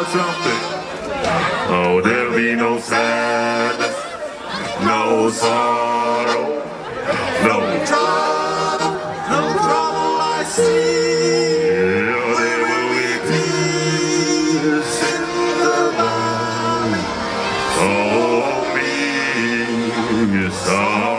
about something. Oh, there'll be no sadness, no sorrow, no trouble I see. Oh, there will be peace in the valley. Oh, me, someday.